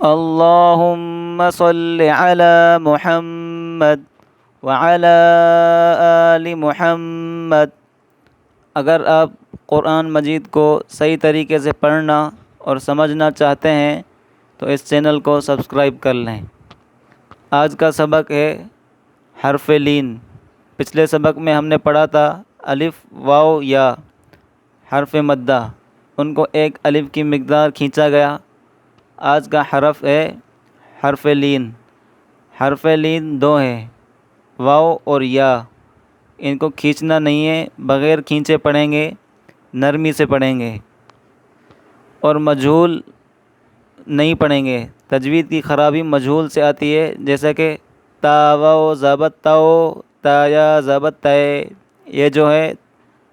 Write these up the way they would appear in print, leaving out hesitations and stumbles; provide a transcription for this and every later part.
اللہم صل علی محمد وعلی آل محمد۔ اگر آپ قرآن مجید کو صحیح طریقے سے پڑھنا اور سمجھنا چاہتے ہیں تو اس چینل کو سبسکرائب کر لیں۔ آج کا سبق ہے حرف لین۔ پچھلے سبق میں ہم نے پڑھا تھا الف، واو، یا حرف مدہ، ان کو ایک الف کی مقدار کھینچا گیا۔ آج کا حرف ہے حرف لین۔ حرف لین دو ہیں، واو اور یا۔ ان کو کھینچنا نہیں ہے، بغیر کھینچے پڑھیں گے، نرمی سے پڑھیں گے اور مجہول نہیں پڑھیں گے۔ تجوید کی خرابی مجہول سے آتی ہے، جیسا کہ تا واو زبط تاؤ، تا یا زبط تے، یہ جو ہے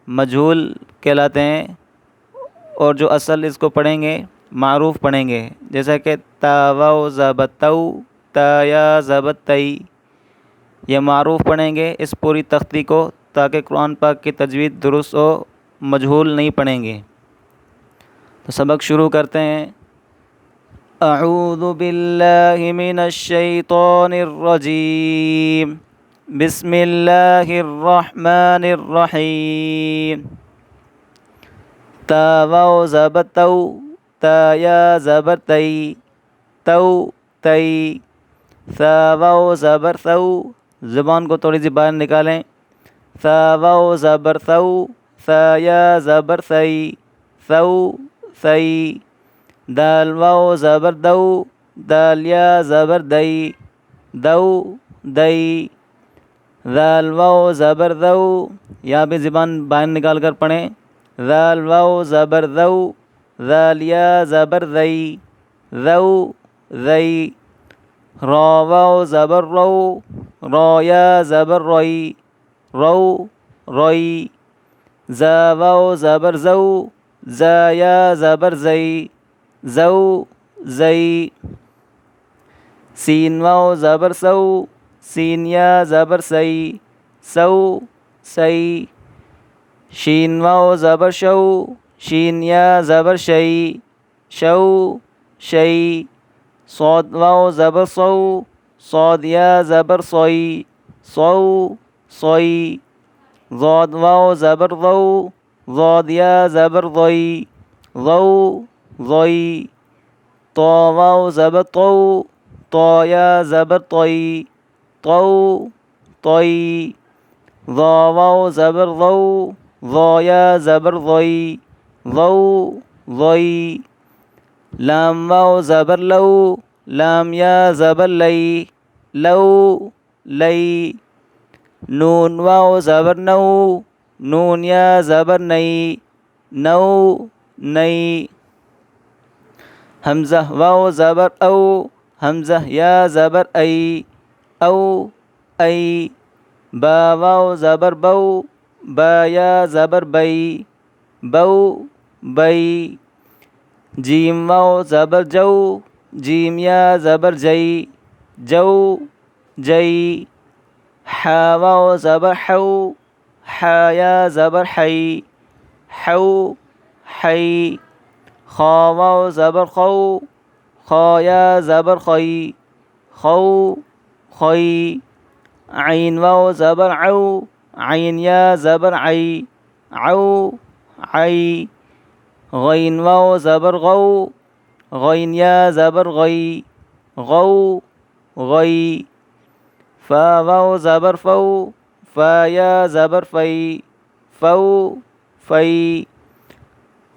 مجہول کہلاتے ہیں، اور جو اصل اس کو پڑھیں گے معروف پڑھیں گے، جیسا کہ تا واو زبط تو، تا یا زبط تی، یہ معروف پڑھیں گے اس پوری تختی کو، تاکہ قرآن پاک کی تجوید درست ہو، مجہول نہیں پڑھیں گے۔ تو سبق شروع کرتے ہیں۔ اعوذ باللہ من الشیطان الرجیم، بسم اللہ الرحمن الرحیم۔ تا واو زبر تو، تا یا زبر تی، تو تی۔ ثا واو زبر ثو، زبان کو تھوڑی سی باہر نکالیں۔ ثا واو زبر ثو، ثا یا زبر ثی، ثو ثی۔ دال واو زبر دو، دال یا زبر دئی، دو دئی۔ ذال واو زبر ذو، یا بھی زبان باہر نکال کر پڑھیں۔ ذال واو زبر ذو، ذال یا زبر ذی، ذو ذی۔ را واو زبر رو، را یا زبر روئی، رو روئی۔ زا واو زبر زو، زا یا زبر زئی، زو زئی۔ سین واو زبر سو، سین یا زبر سی، سو سی۔ شین واو زبر شو، شین یا زبر شئی، شو شئی۔ صاد واو زبر صو، صاد یا زبر صوئی، صو صوئی۔ ضاد واو زبر ضو، ضاد یا زبر ضوئی، ضو ضوئی۔ طا واو زبر طو، طا یا زبر طوئی، طو طوئی۔ ضا واو زبر ضو، ضا یا زبر ضوئی، ضو ضوئی۔ لام واو زبر لو، لام یا زبر لئی، لو لئی۔ نون واو زبر نو، نون یا زبر نئی، نو نئی۔ حمزہ واو زبر او، حمزہ یا زبر ای، او ای۔ با واو زبر بو، با یا زبر بئی، بو بئی۔ جیم واو زبر جو، جیم یا زبر جئی، جو جئی۔ حا واو زبر حو، حا یا زبر حئی، حو حئی۔ خا واو زبر خو، خا یا زبر خوئی، خو خوئی۔ عین واو زبر عو، عین یا زبر عئی، عو عئی۔ غین واو زبر غو، غین یا زبر غئی، غو غئی۔ فا واو زبر فو، فا یا زبر فئی، فو فئی۔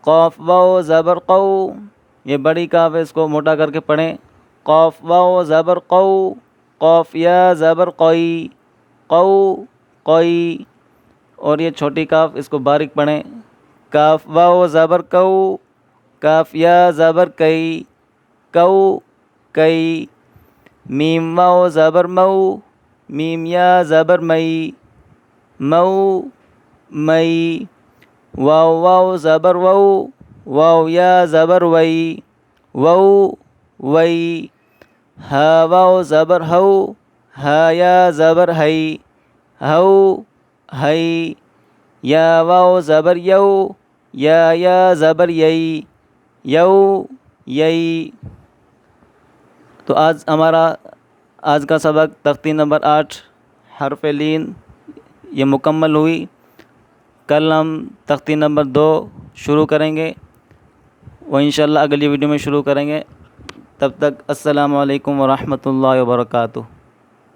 قاف واو زبر قو، یہ بڑی کاف ہے، اس کو موٹا کر کے پڑھیں۔ قاف واو زبر قو، قاف یا زبر قوئی، قو قوئی۔ اور یہ چھوٹی کاف، اس کو باریک پڑھیں۔ کاف واو زبر کو، کاف یا زبر کئی، کو کئی۔ میم واو زبر مو، میم یا زبر مئی، مو مئی۔ واو واو زبر وو، واو یا زبر وئی، وو وئی۔ ہا واو زبر ہو، ہا یا زبر ہئی، ہو ہئی۔ یا واو زبر یو، یا زبر یئی، یو یئی۔ تو آج کا سبق تختی نمبر 8 حرف لین یہ مکمل ہوئی. کل ہم تختی نمبر 2 شروع کریں گے، وہ انشاءاللہ اگلی ویڈیو میں شروع کریں گے. تب تک السلام علیکم ورحمۃ اللہ وبرکاتہ.